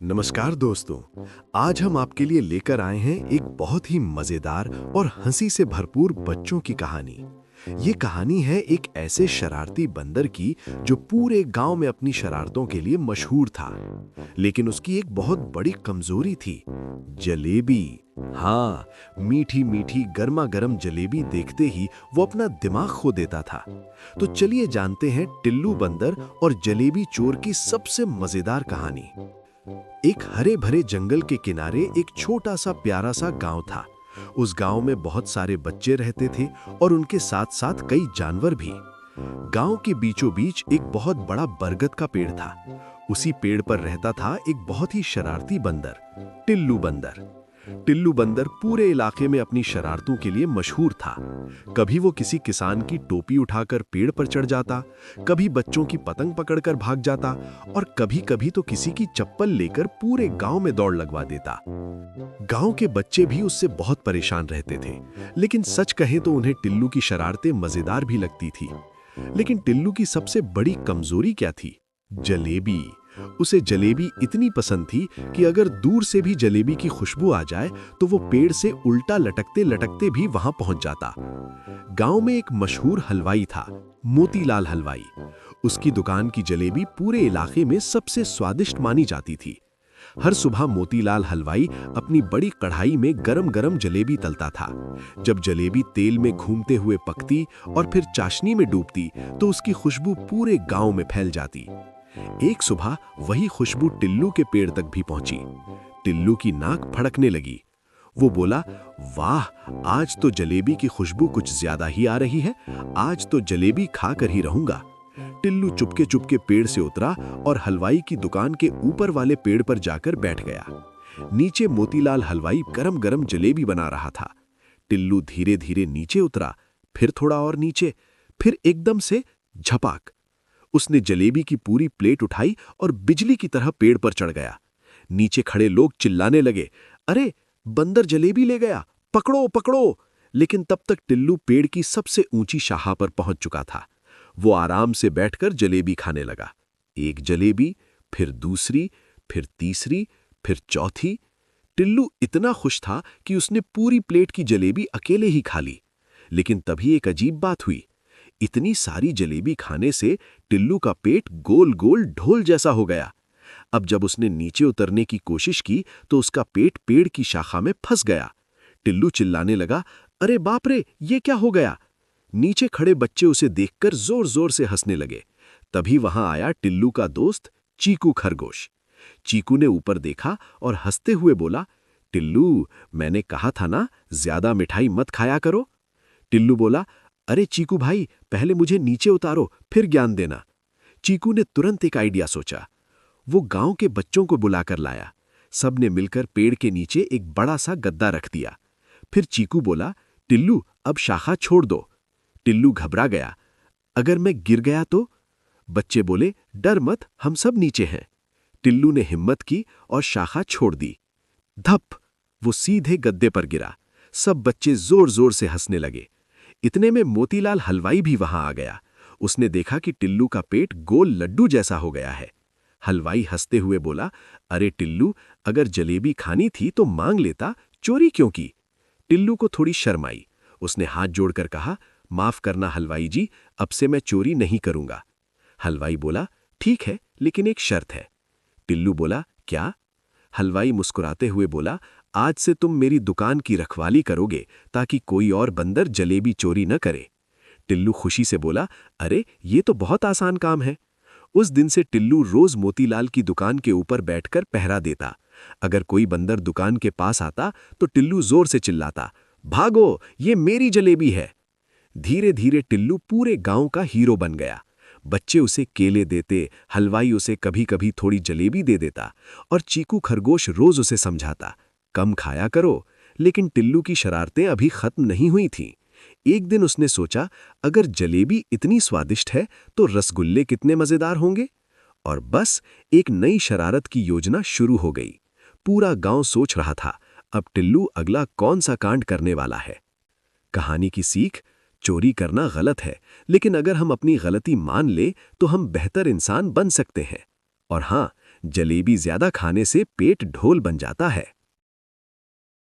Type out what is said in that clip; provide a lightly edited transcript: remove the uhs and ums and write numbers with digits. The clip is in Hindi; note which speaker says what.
Speaker 1: नमस्कार दोस्तों। आज हम आपके लिए लेकर आए हैं एक बहुत ही मजेदार और हंसी से भरपूर बच्चों की कहानी। ये कहानी है एक ऐसे शरारती बंदर की जो पूरे गांव में अपनी शरारतों के लिए मशहूर था। लेकिन उसकी एक बहुत बड़ी कमजोरी थी, जलेबी। हाँ, मीठी मीठी गर्मा गर्म जलेबी देखते ही वो अपना दिमाग खो देता था। तो चलिए जानते हैं टिल्लू बंदर और जलेबी चोर की सबसे मजेदार कहानी। एक हरे भरे जंगल के किनारे एक छोटा सा प्यारा सा गांव था। उस गांव में बहुत सारे बच्चे रहते थे और उनके साथ साथ कई जानवर भी। गांव के बीचों बीच एक बहुत बड़ा बरगद का पेड़ था। उसी पेड़ पर रहता था एक बहुत ही शरारती बंदर, टिल्लू बंदर। टिल्लू बंदर पूरे इलाके में अपनी शरारतों के लिए मशहूर था। कभी वो किसी किसान की टोपी उठाकर पेड़ पर चढ़ जाता, कभी बच्चों की पतंग पकड़कर भाग जाता और कभी कभी तो किसी की चप्पल लेकर पूरे गांव में दौड़ लगवा देता। गांव के बच्चे भी उससे बहुत परेशान रहते थे, लेकिन सच कहें तो उन्हें टिल्लू की शरारतें मजेदार भी लगती थी। लेकिन टिल्लू की सबसे बड़ी कमजोरी क्या थी? जलेबी। उसे जलेबी इतनी पसंद थी कि अगर दूर से भी जलेबी की खुशबू आ जाए तो वो पेड़ से उल्टा लटकते लटकते भी वहां पहुंच जाता। गांव में एक मशहूर हलवाई था, मोतीलाल हलवाई। उसकी दुकान की जलेबी पूरे इलाके में सबसे स्वादिष्ट मानी जाती थी। हर सुबह मोतीलाल हलवाई अपनी बड़ी कढ़ाई में गरम गरम जलेबी तलता था। जब जलेबी तेल में घूमते हुए पकती और फिर चाशनी में डूबती तो उसकी खुशबू पूरे गांव में फैल जाती। एक सुबह वही खुशबू टिल्लू के पेड़ तक भी पहुंची। टिल्लू की नाक फड़कने लगी। वो बोला, वाह, आज तो जलेबी की खुशबू कुछ ज्यादा ही आ रही है। आज तो जलेबी खाकर ही रहूंगा। टिल्लू चुपके चुपके पेड़ से उतरा और हलवाई की दुकान के ऊपर वाले पेड़ पर जाकर बैठ गया। नीचे मोतीलाल हलवाई गरम गरम जलेबी बना रहा था। टिल्लू धीरे धीरे नीचे उतरा, फिर थोड़ा और नीचे, फिर एकदम से झपाक। उसने जलेबी की पूरी प्लेट उठाई और बिजली की तरह पेड़ पर चढ़ गया। नीचे खड़े लोग चिल्लाने लगे, अरे, बंदर जलेबी ले गया, पकड़ो पकड़ो। लेकिन तब तक टिल्लू पेड़ की सबसे ऊंची शाखा पर पहुंच चुका था। वो आराम से बैठकर जलेबी खाने लगा। एक जलेबी, फिर दूसरी, फिर तीसरी, फिर चौथी। टिल्लू इतना खुश था कि उसने पूरी प्लेट की जलेबी अकेले ही खा ली। लेकिन तभी एक अजीब बात हुई। इतनी सारी जलेबी खाने से टिल्लू का पेट गोल गोल ढोल जैसा हो गया। अब जब उसने नीचे उतरने की कोशिश की तो उसका पेट पेड़ की शाखा में फंस गया। टिल्लू चिल्लाने लगा, अरे बाप रे, ये क्या हो गया? नीचे खड़े बच्चे उसे देखकर जोर जोर से हंसने लगे। तभी वहां आया टिल्लू का दोस्त चीकू खरगोश। चीकू ने ऊपर देखा और हंसते हुए बोला, टिल्लू, मैंने कहा था ना, ज्यादा मिठाई मत खाया करो। टिल्लू बोला, अरे चीकू भाई, पहले मुझे नीचे उतारो, फिर ज्ञान देना। चीकू ने तुरंत एक आइडिया सोचा। वो गांव के बच्चों को बुलाकर लाया। सबने मिलकर पेड़ के नीचे एक बड़ा सा गद्दा रख दिया। फिर चीकू बोला, टिल्लू, अब शाखा छोड़ दो। टिल्लू घबरा गया, अगर मैं गिर गया तो? बच्चे बोले, डर मत, हम सब नीचे हैं। टिल्लू ने हिम्मत की और शाखा छोड़ दी। धप, वो सीधे गद्दे पर गिरा। सब बच्चे जोर जोर से हंसने लगे। इतने में मोतीलाल हलवाई भी वहां आ गया। उसने देखा कि टिल्लू का पेट गोल लड्डू जैसा हो गया है। हलवाई हंसते हुए बोला, अरे टिल्लू, अगर जलेबी खानी थी तो मांग लेता, चोरी क्यों की? टिल्लू को थोड़ी शर्म आई। उसने हाथ जोड़कर कहा, माफ करना हलवाई जी, अब से मैं चोरी नहीं करूंगा। हलवाई बोला, ठीक है, लेकिन एक शर्त है। टिल्लू बोला, क्या? हलवाई मुस्कुराते हुए बोला, आज से तुम मेरी दुकान की रखवाली करोगे ताकि कोई और बंदर जलेबी चोरी न करे। टिल्लू खुशी से बोला, अरे, ये तो बहुत आसान काम है। उस दिन से टिल्लू रोज मोतीलाल की दुकान के ऊपर बैठकर पहरा देता। अगर कोई बंदर दुकान के पास आता तो टिल्लू जोर से चिल्लाता, भागो, ये मेरी जलेबी है। धीरे धीरे टिल्लू पूरे गांव का हीरो बन गया। बच्चे उसे केले देते, हलवाई उसे कभी कभी थोड़ी जलेबी दे देता और चीकू खरगोश रोज उसे समझाता, कम खाया करो। लेकिन टिल्लू की शरारतें अभी खत्म नहीं हुई थीं। एक दिन उसने सोचा, अगर जलेबी इतनी स्वादिष्ट है तो रसगुल्ले कितने मजेदार होंगे। और बस एक नई शरारत की योजना शुरू हो गई। पूरा गांव सोच रहा था, अब टिल्लू अगला कौन सा कांड करने वाला है। कहानी की सीख, चोरी करना गलत है, लेकिन अगर हम अपनी गलती मान ले तो हम बेहतर इंसान बन सकते हैं। और हाँ, जलेबी ज्यादा खाने से पेट ढोल बन जाता है।